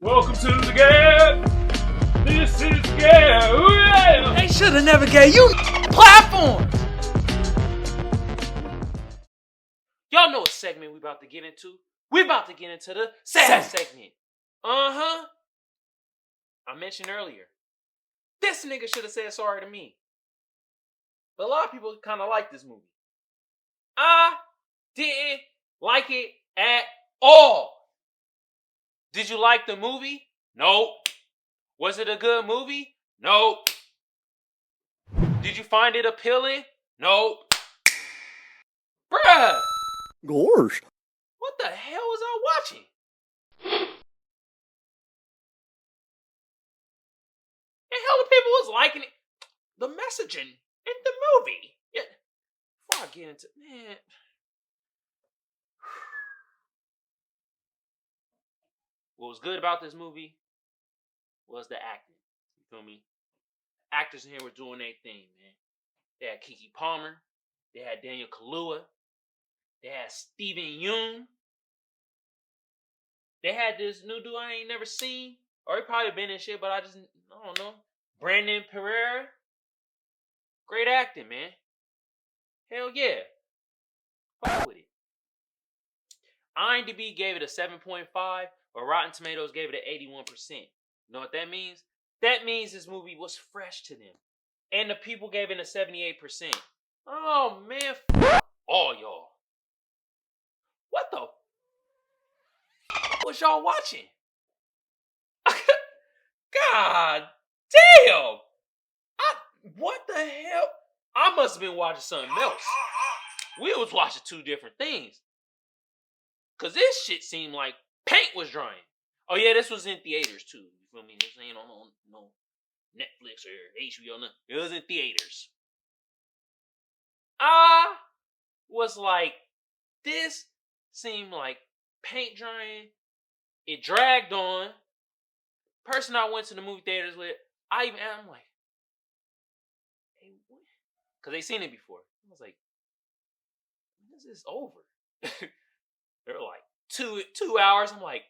Welcome to the G.A.B. This is G.A.B. They should have never gave you platforms. Y'all know what segment we about to get into. We about to get into the SAF segment. I mentioned earlier, this nigga should have said sorry to me. But a lot of people kind of like this movie. I didn't like it at all. Did you like the movie? Nope. Was it a good movie? Nope. Did you find it appealing? Nope. Bruh. Gosh. What the hell was I watching? And hell, the people was liking it. The messaging in the movie. Yeah. Before I get into man. What was good about this movie was the acting. You feel me? Actors in here were doing their thing, man. They had Keke Palmer. They had Daniel Kaluuya. They had Steven Yeun. They had this new dude I ain't never seen. Or he probably been in shit, but I don't know. Brandon Pereira. Great acting, man. Hell yeah. Fuck with it. IMDb gave it a 7.5, but Rotten Tomatoes gave it an 81%. You know what that means? That means this movie was fresh to them. And the people gave it a 78%. Oh, man. Fuck all y'all. What the was y'all watching? God damn! What the hell? I must have been watching something else. We was watching two different things. Cause this shit seemed like paint was drying. Oh yeah, this was in theaters too. You feel me? This ain't on no Netflix or HBO. No. It was in theaters. I was like, this seemed like paint drying. It dragged on. Person I went to the movie theaters with, I'm like, hey, what? Cause they seen it before. I was like, when is this over? They're like 2 hours. I'm like,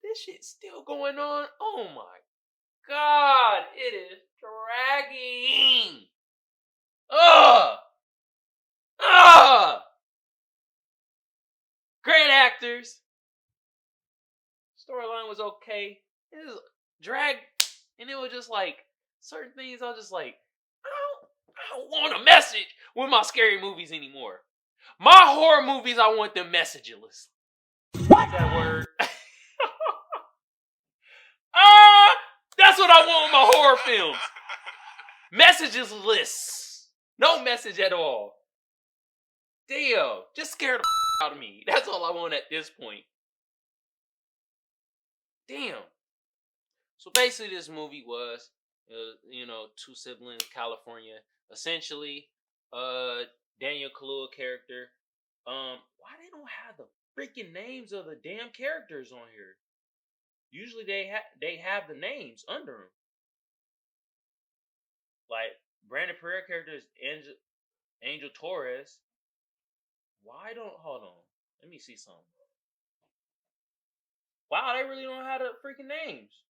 this shit's still going on. Oh my God, it is dragging. Great actors. Storyline was okay. It was dragged, and it was just like certain things. I was just like, I don't want a message with my scary movies anymore. My horror movies, I want them messageless. What's that word? That's what I want with my horror films. Messageless. No message at all. Damn. Just scare the out of me. That's all I want at this point. Damn. So basically this movie was, two siblings, California. Essentially, Daniel Kaluuya character. Why they don't have the freaking names of the damn characters on here? Usually they have the names under them. Like Brandon Pereira character is Angel Torres. Hold on? Let me see something. Wow, they really don't have the freaking names.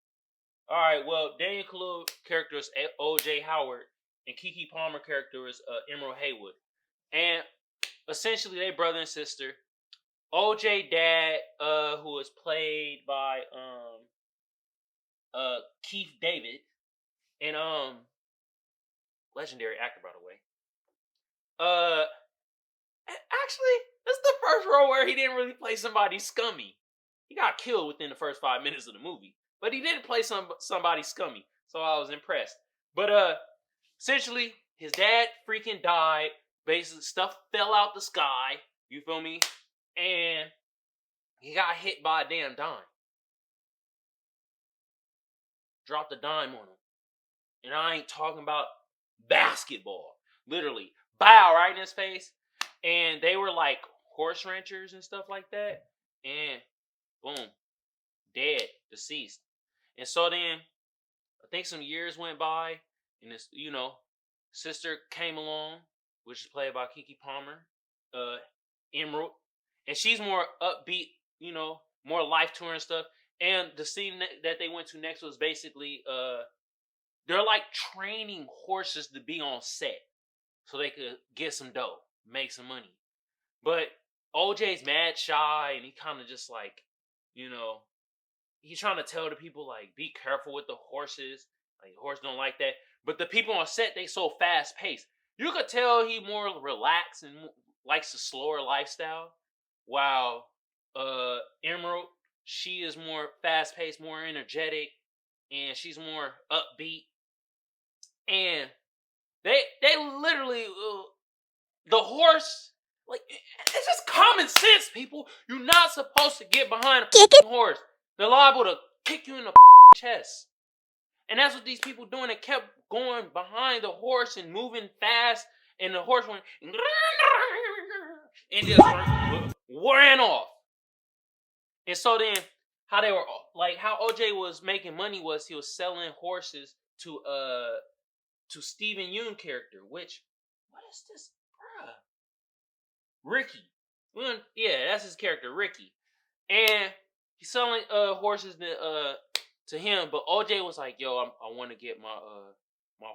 All right, well, Daniel Kaluuya character is O.J. Howard, and Keke Palmer character is Emerald Haywood. And essentially, they brother and sister. O.J. dad, who was played by Keith David, and legendary actor, by the way. Actually, this is the first role where he didn't really play somebody scummy. He got killed within the first 5 minutes of the movie. But he didn't play somebody scummy. So I was impressed. But essentially, his dad freaking died. Basically, stuff fell out the sky. You feel me? And he got hit by a damn dime. Dropped a dime on him. And I ain't talking about basketball. Literally. Bow right in his face. And they were like horse ranchers and stuff like that. And boom. Dead. Deceased. And so then, I think some years went by. And this, sister came along. Which is played by Keke Palmer. Emerald. And she's more upbeat, more life to her and stuff. And the scene that they went to next was basically they're like training horses to be on set so they could get some dough, make some money. But OJ's mad shy, and he kind of just like, he's trying to tell the people like, be careful with the horses. Like, the horse don't like that. But the people on set, they so fast paced. You could tell he more relaxed and likes a slower lifestyle. While Emerald, she is more fast paced, more energetic, and she's more upbeat. And they literally the horse, like, it's just common sense, people. You're not supposed to get behind a horse. They're liable to kick you in the chest. And that's what these people doing. They kept going behind the horse and moving fast, and the horse went and just ran off. And so then, how OJ was making money was he was selling horses to Steven Yeun character, which, what is this, bruh? Ricky. Yeah, that's his character, Ricky. And he's selling horses to him, but OJ was like, yo, I want to get my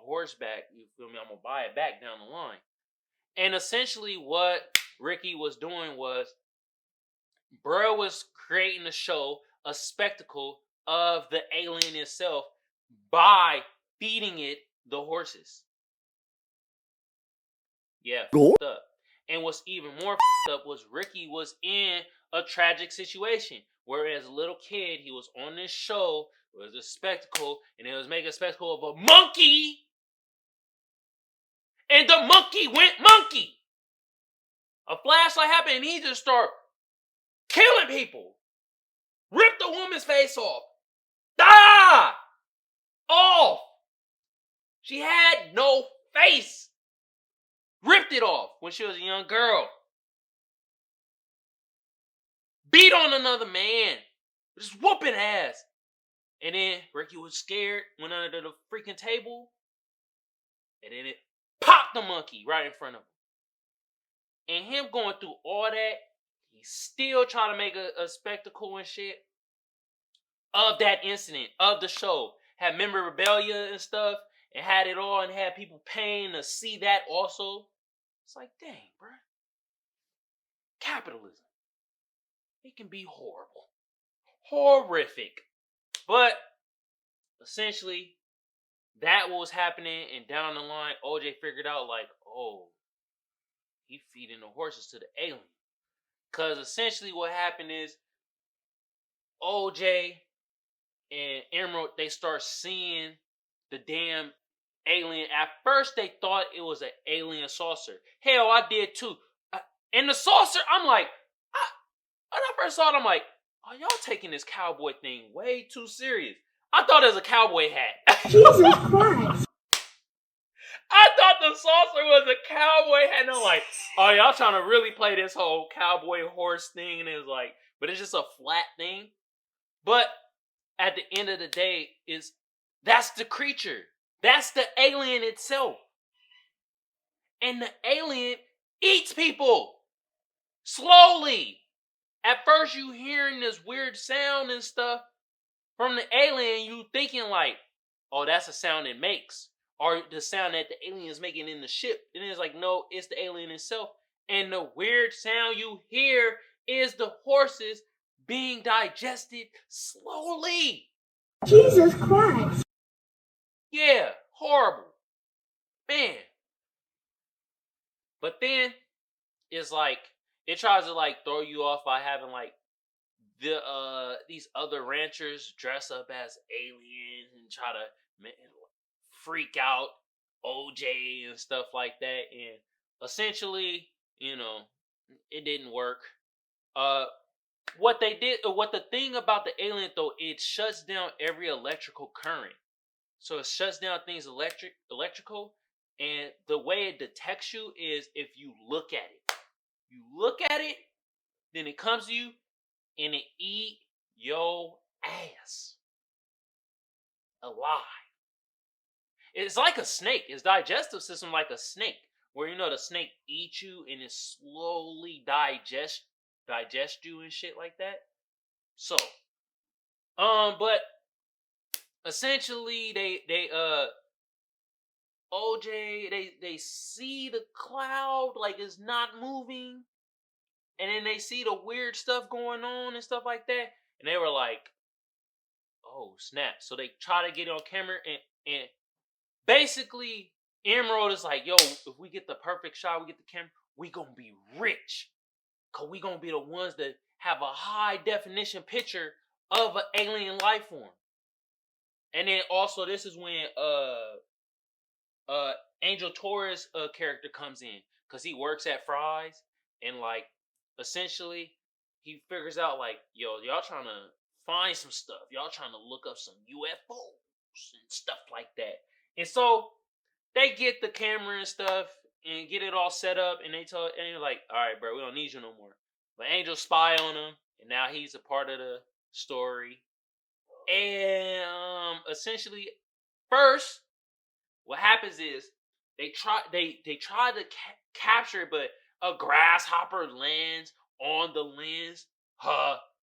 horse back. You feel me? I'm gonna buy it back down the line. And essentially what Ricky was doing was, bro was creating a show, a spectacle of the alien itself by feeding it the horses. Yeah, fucked up. And what's even more fucked up was Ricky was in a tragic situation. Whereas a little kid, he was on this show, it was a spectacle, and it was making a spectacle of a monkey. And the monkey went monkey. A flashlight happened, and he just started killing people. Ripped the woman's face off. Ah! Off. She had no face. Ripped it off when she was a young girl. Beat on another man. Just whooping ass. And then Ricky was scared, went under the freaking table. And then it popped the monkey right in front of him. And him going through all that, he's still trying to make a spectacle and shit of that incident, of the show. Had memorabilia and stuff, and had it all, and had people paying to see that also. It's like, dang, bro. Capitalism. It can be horrible. Horrific. But, essentially, that was happening, and down the line, OJ figured out, like, oh, he feeding the horses to the alien. Because essentially what happened is, OJ and Emerald, they start seeing the damn alien. At first, they thought it was an alien saucer. Hell, I did too. And the saucer, I'm like, when I first saw it, I'm like, oh, y'all taking this cowboy thing way too serious. I thought it was a cowboy hat. Jesus Christ. I thought the saucer was a cowboy hat. And I'm like, oh, y'all trying to really play this whole cowboy horse thing. And it's like, but it's just a flat thing. But at the end of the day, that's the creature. That's the alien itself. And the alien eats people. Slowly. At first you hearing this weird sound and stuff from the alien, you thinking like, oh, that's a sound it makes. Or the sound that the alien is making in the ship. And it's like, no, it's the alien itself. And the weird sound you hear is the horses being digested slowly. Jesus Christ. Yeah, horrible. Man. But then, it's like, it tries to like throw you off by having like these other ranchers dress up as aliens and try to freak out OJ and stuff like that. And essentially, it didn't work. What the thing about the alien though, it shuts down every electrical current. So it shuts down things electrical, and the way it detects you is if you look at it. You look at it, then it comes to you, and it eat your ass alive. It's like a snake. Its digestive system like a snake, where the snake eats you and it slowly digest you and shit like that. So But essentially they OJ they see the cloud like it's not moving, and then they see the weird stuff going on and stuff like that, and they were like, oh snap. So they try to get it on camera, and basically Emerald is like, yo, if we get the perfect shot, we get the camera, we gonna be rich. Cause we gonna be the ones that have a high definition picture of an alien life form. And then also this is when Angel Torres character comes in, cause he works at Fry's, and like essentially he figures out like, yo, y'all trying to find some stuff, y'all trying to look up some UFOs and stuff like that. And so they get the camera and stuff and get it all set up, and they tell, and they're like, all right, bro, we don't need you no more. But Angel spy on him, and now he's a part of the story. And essentially, first, what happens is they try to capture it, but a grasshopper lands on the lens.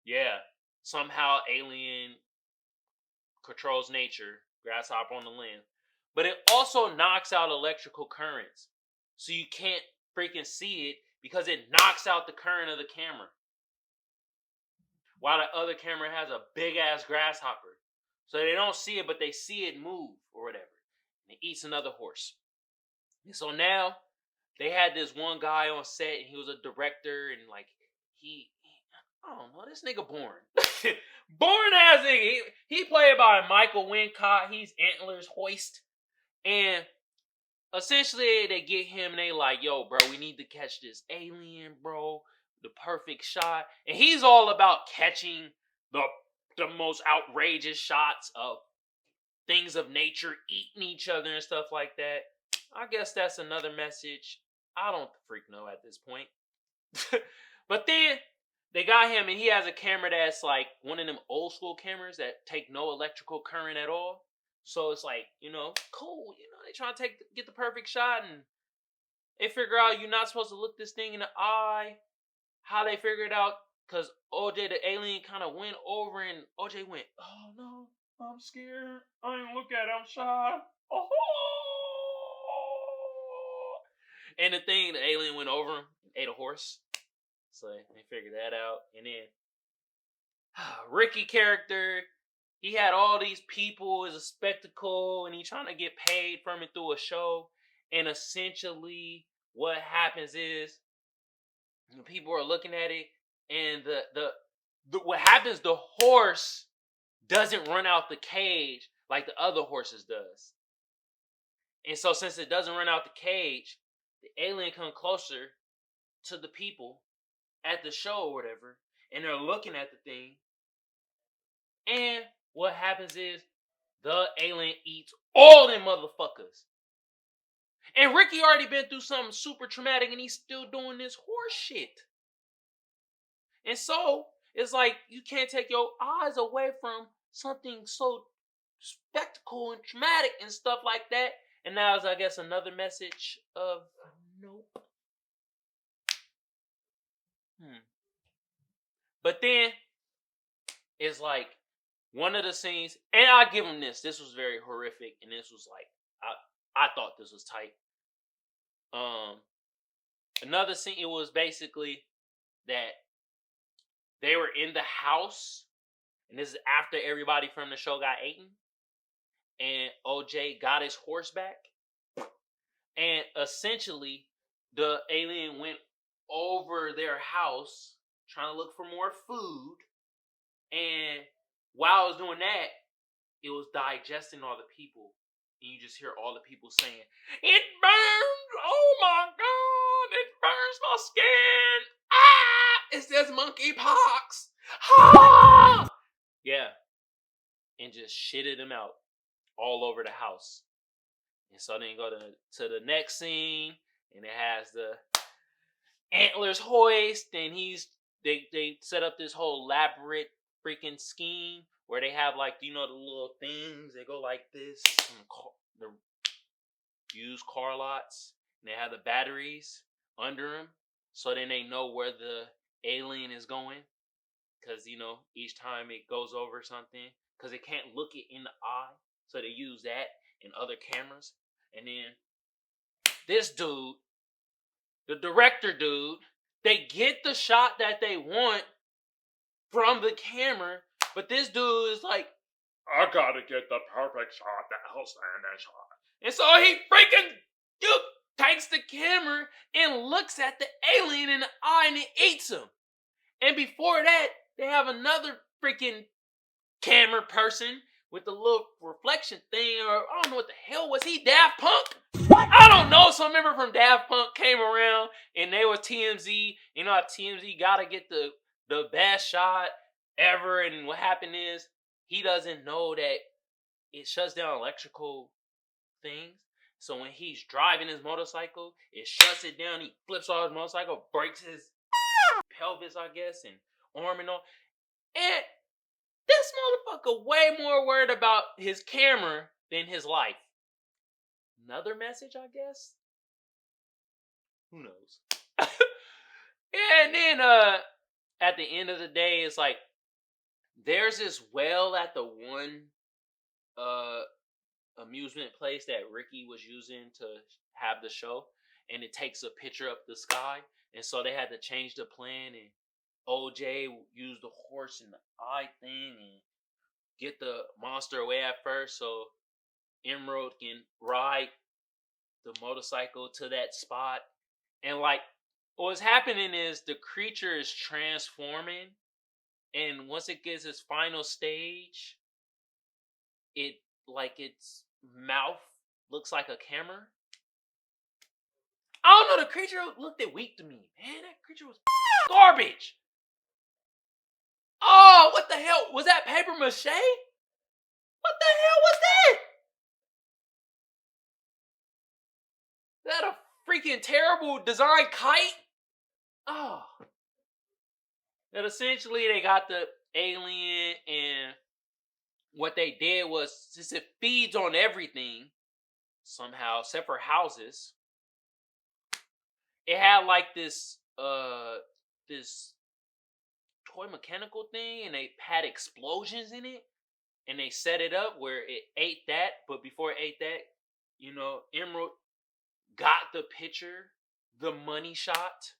Yeah. Somehow alien controls nature. Grasshopper on the lens. But it also knocks out electrical currents. So you can't freaking see it because it knocks out the current of the camera. While the other camera has a big ass grasshopper. So they don't see it, but they see it move or whatever. And it eats another horse. And so now they had this one guy on set, and he was a director, and like he I don't know, this nigga born. Born as he played by Michael Wincott. He's Antlers Hoist. And essentially they get him and they like, yo, bro, we need to catch this alien, bro. The perfect shot. And he's all about catching the most outrageous shots of things of nature eating each other and stuff like that. I guess that's another message. I don't freak know at this point. But then they got him, and he has a camera that's like one of them old school cameras that take no electrical current at all. So it's like, cool. They trying to get the perfect shot, and they figure out you're not supposed to look this thing in the eye. How they figured out, because OJ the alien kind of went over, and OJ went, oh no, I'm scared. I ain't look at it, I'm shy. Oh. And the alien went over him and ate a horse. So they figured that out. And then Ricky character, he had all these people as a spectacle, and he trying to get paid from it through a show. And essentially what happens is people are looking at it, and the what happens, the horse doesn't run out the cage like the other horses does. And so since it doesn't run out the cage, the alien come closer to the people at the show or whatever, and they're looking at the thing. And what happens is the alien eats all them motherfuckers. And Ricky already been through something super traumatic, and he's still doing this horse shit. And so it's like you can't take your eyes away from something so spectacle and traumatic and stuff like that. And now is, I guess, another message of nope. But then it's like one of the scenes, and I give him this. This was very horrific, and this was like I thought this was tight. Another scene, it was basically that they were in the house, and this is after everybody from the show got eaten, and OJ got his horse back, and essentially the alien went over their house trying to look for more food, and while it was doing that, it was digesting all the people. And you just hear all the people saying, "It burns! Oh my God! It burns my skin! Ah! It says monkeypox! Ah!" Yeah. And just shitted them out all over the house. And so then you go to the next scene, and it has the Antlers Hoist, and they set up this whole elaborate freaking scheme where they have like, the little things, they go like this, the used car lots, and they have the batteries under them, so then they know where the alien is going. because each time it goes over something, because it can't look it in the eye, so they use that in other cameras. And then this dude, the director dude, they get the shot that they want from the camera, but this dude is like, I gotta get the perfect shot, the outstanding shot. and so he freaking takes the camera and looks at the alien in the eye and it eats him. And before that, they have another freaking camera person with the little reflection thing, or I don't know what the hell was he, Daft Punk? I don't know. Some member from Daft Punk came around and they were TMZ. You know how TMZ gotta get the best shot ever, and what happened is he doesn't know that it shuts down electrical things. So when he's driving his motorcycle, it shuts it down. He flips off his motorcycle, breaks his pelvis, I guess, and arm and all. And this motherfucker way more worried about his camera than his life. Another message, I guess? Who knows? And then at the end of the day, it's like there's this well at the one amusement place that Ricky was using to have the show, and it takes a picture of the sky, and so they had to change the plan, and OJ used the horse and the eye thing and get the monster away at first so Emerald can ride the motorcycle to that spot. And like what's happening is the creature is transforming, and once it gets its final stage, it like its mouth looks like a camera. I don't know, the creature looked weak to me, man. That creature was garbage. Oh, what the hell? Was that paper mache? What the hell was that? Is that a freaking terrible design kite? Oh. And essentially they got the alien, and what they did was, since it feeds on everything somehow, except for houses, it had like this toy mechanical thing, and they had explosions in it, and they set it up where it ate that. But before it ate that, Emerald got the picture, the money shot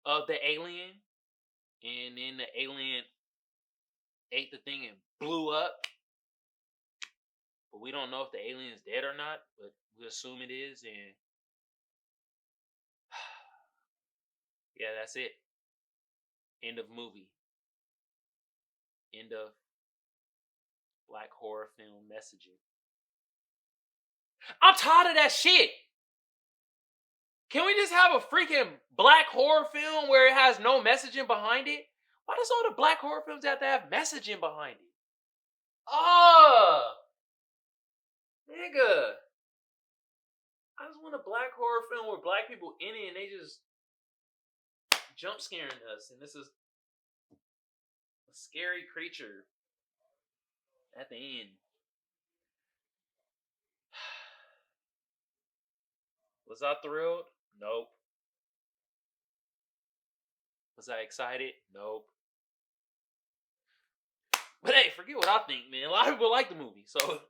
of the alien, and then the alien ate the thing and blew up. But we don't know if the alien is dead or not, but we assume it is, and yeah, that's it. End of movie. End of black horror film messaging. I'm tired of that shit. Can we just have a freaking black horror film where it has no messaging behind it? Why does all the black horror films have to have messaging behind it? Oh, nigga. I just want a black horror film with black people in it and they just jump scaring us. And this is a scary creature at the end. Was I thrilled? Nope. Was I excited? Nope. But hey, forget what I think, man. A lot of people like the movie, so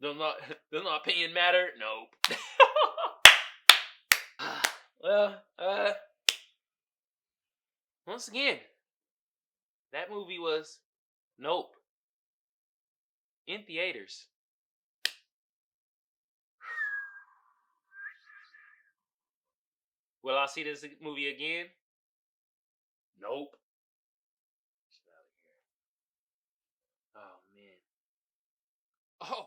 does my opinion matter? Nope. Well, once again, that movie was Nope. In theaters. Will I see this movie again? Nope. Get out of here. Oh, man. Oh,